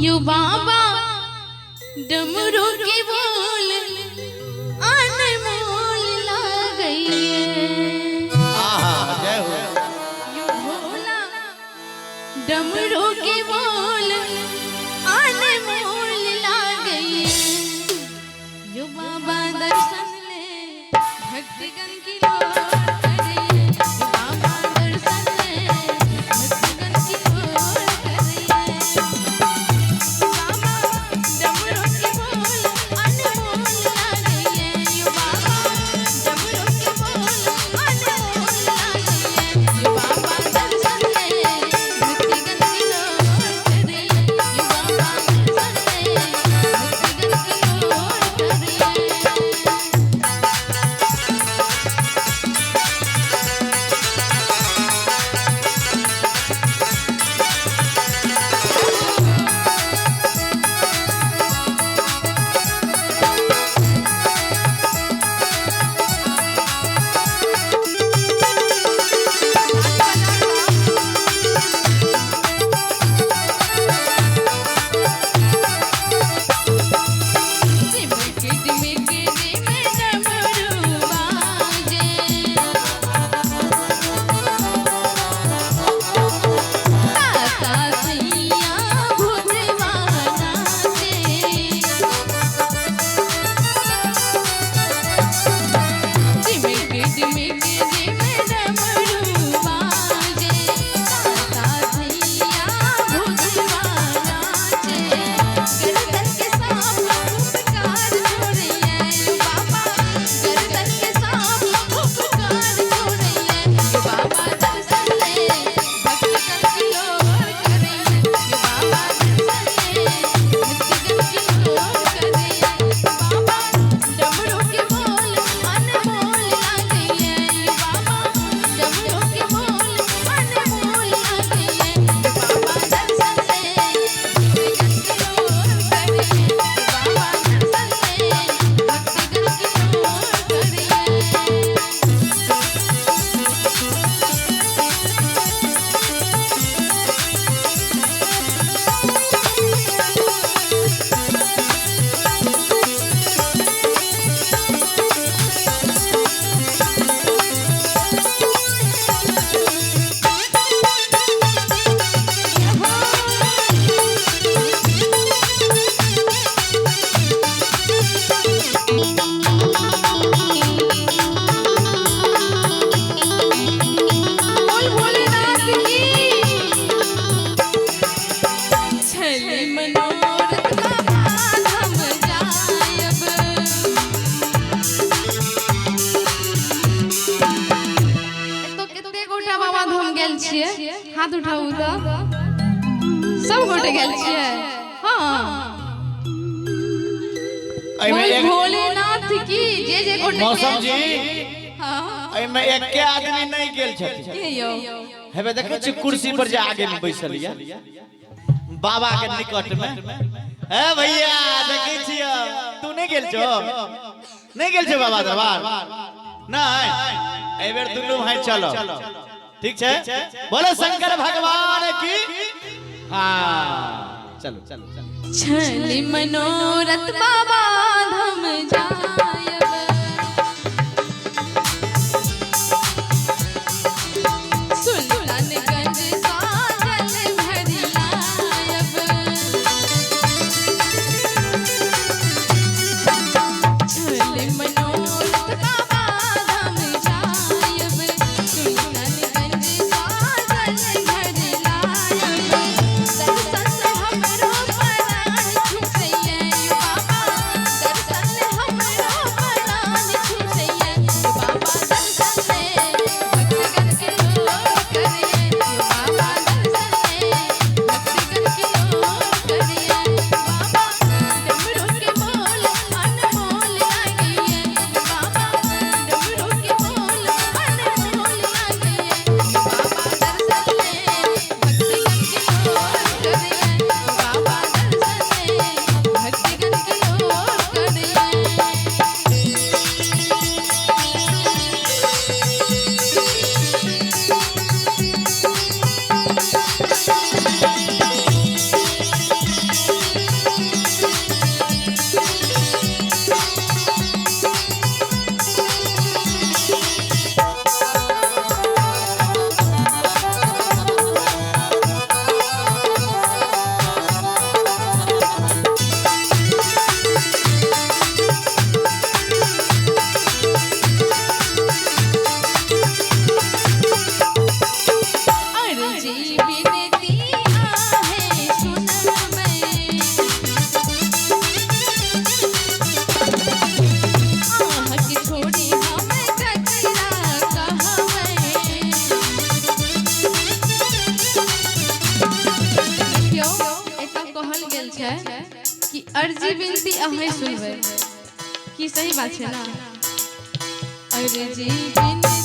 you बाबा डमरू की बोल अनमोल लागई यू भोला डमरू की बोल अनमोल लागई यू बाबा दर्शन ले भक्तगण की हाथ उठाऊ तो सब गोटे गेल छिए हां भोलेनाथ की जे गोटे मौसम जी हां एई में एके आदमी नहीं गेल छथि के यौ हेबे देखे छी कुर्सी पर जे आगे में बैसल या बाबा के निकट में ए भैया देखै छियो तू नहीं गेल छो नहीं गेल छो बाबा दरबार नहीं ए बेर दुनू भाई चलो ठीक है बोलो शंकर भगवान की हाँ चलो चलो चलो छली मनोरथ बाबा धाम जायब सुल्तानगंज साजल भरी लायब छली मनोरथ बाबा धाम जायब सुल्तानगंज साजल भरी लायब दर्शन हमरो प्राण छुटैया बाबा दर्शन हमरो छै कि अर्जी विनती अहें सुनबै की सही बात छै ना अर्जी विनती